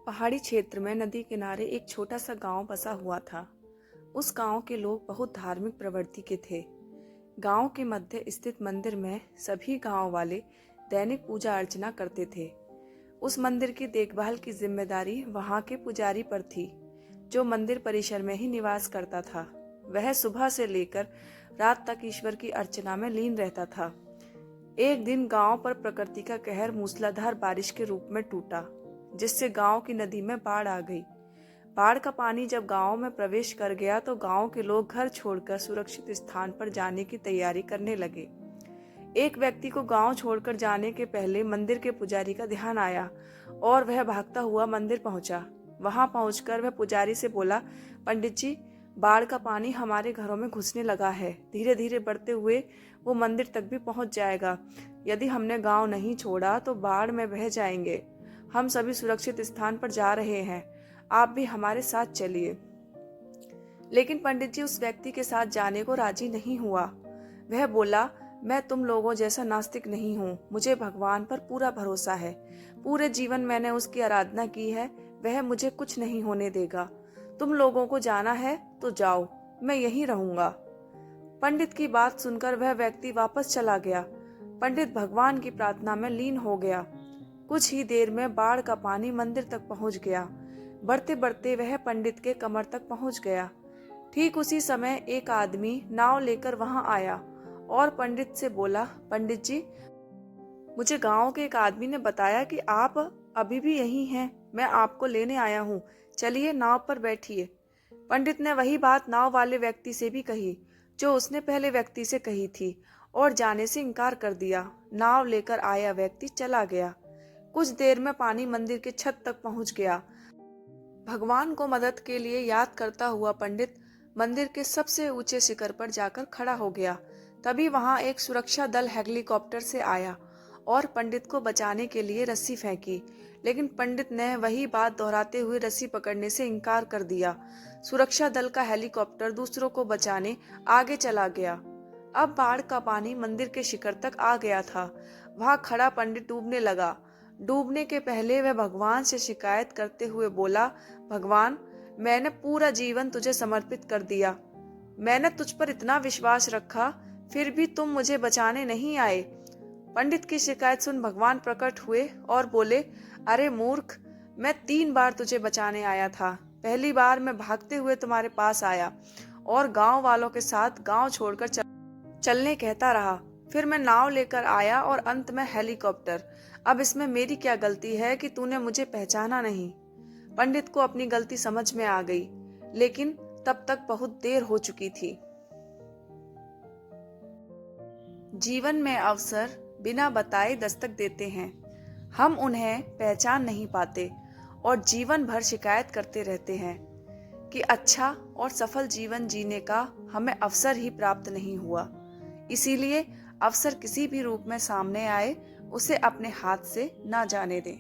पहाड़ी क्षेत्र में नदी किनारे एक छोटा सा गांव बसा हुआ था। उस गांव के लोग बहुत धार्मिक प्रवृत्ति के थे। गांव के मध्य स्थित मंदिर में सभी गांव वाले दैनिक पूजा अर्चना करते थे। उस मंदिर की देखभाल की जिम्मेदारी वहां के पुजारी पर थी, जो मंदिर परिसर में ही निवास करता था। वह सुबह से लेकर रात तक ईश्वर की अर्चना में लीन रहता था। एक दिन गांव पर प्रकृति का कहर मूसलाधार बारिश के रूप में टूटा, जिससे गांव की नदी में बाढ़ आ गई। बाढ़ का पानी जब गांव में प्रवेश कर गया तो गांव के लोग घर छोड़कर सुरक्षित स्थान पर जाने की तैयारी करने लगे। एक व्यक्ति को गांव छोड़कर जाने के पहले मंदिर के पुजारी का ध्यान आया और वह भागता हुआ मंदिर पहुंचा। वहां पहुंचकर वह पुजारी से बोला, पंडित जी, बाढ़ का पानी हमारे घरों में घुसने लगा है। धीरे धीरे बढ़ते हुए वो मंदिर तक भी पहुंच जाएगा। यदि हमने गांव नहीं छोड़ा तो बाढ़ में बह जाएंगे। हम सभी सुरक्षित स्थान पर जा रहे हैं, आप भी हमारे साथ चलिए। लेकिन पंडित जी उस व्यक्ति के साथ जाने को राजी नहीं हुआ। वह बोला, मैं तुम लोगों जैसा नास्तिक नहीं हूँ। मुझे भगवान पर पूरा भरोसा है। पूरे जीवन मैंने उसकी आराधना की है। वह मुझे कुछ नहीं होने देगा। तुम लोगों को जाना है तो जाओ, मैं यहीं रहूंगा। पंडित की बात सुनकर वह व्यक्ति वापस चला गया। पंडित भगवान की प्रार्थना में लीन हो गया। कुछ ही देर में बाढ़ का पानी मंदिर तक पहुंच गया। बढ़ते बढ़ते वह पंडित के कमर तक पहुंच गया। ठीक उसी समय एक आदमी नाव लेकर वहां आया और पंडित से बोला, पंडित जी, मुझे गांव के एक आदमी ने बताया कि आप अभी भी यहीं हैं। मैं आपको लेने आया हूँ, चलिए नाव पर बैठिए। पंडित ने वही बात नाव वाले व्यक्ति से भी कही जो उसने पहले व्यक्ति से कही थी और जाने से इनकार कर दिया। नाव लेकर आया व्यक्ति चला गया। कुछ देर में पानी मंदिर के छत तक पहुंच गया। भगवान को मदद के लिए याद करता हुआ पंडित मंदिर के सबसे ऊंचे शिखर पर जाकर खड़ा हो गया। तभी वहां एक सुरक्षा दल हेलीकॉप्टर से आया और पंडित को बचाने के लिए रस्सी फेंकी, लेकिन पंडित ने वही बात दोहराते हुए रस्सी पकड़ने से इनकार कर दिया। सुरक्षा दल का हेलीकॉप्टर दूसरों को बचाने आगे चला गया। अब बाढ़ का पानी मंदिर के शिखर तक आ गया था। वहां खड़ा पंडित डूबने लगा। डूबने के पहले वह भगवान से शिकायत करते हुए बोला, भगवान, मैंने पूरा जीवन तुझे समर्पित कर दिया। मैंने तुझ पर इतना विश्वास रखा, फिर भी तुम मुझे बचाने नहीं आए। पंडित की शिकायत सुन भगवान प्रकट हुए और बोले, अरे मूर्ख, मैं 3 बार तुझे बचाने आया था। पहली बार मैं भागते हुए तुम्हारे पास आया और गांव वालों के साथ गांव छोड़कर चलने कहता रहा। फिर मैं नाव लेकर आया और अंत में हेलीकॉप्टर। अब इसमें मेरी क्या गलती है कि तूने मुझे पहचाना नहीं। पंडित को अपनी गलती समझ में आ गई, लेकिन तब तक बहुत देर हो चुकी थी। जीवन में अवसर बिना बताए दस्तक देते हैं। हम उन्हें पहचान नहीं पाते और जीवन भर शिकायत करते रहते हैं कि अच्छा और सफल जीवन जीने का हमें अवसर ही प्राप्त नहीं हुआ। इसीलिए अवसर किसी भी रूप में सामने आए, उसे अपने हाथ से ना जाने दें।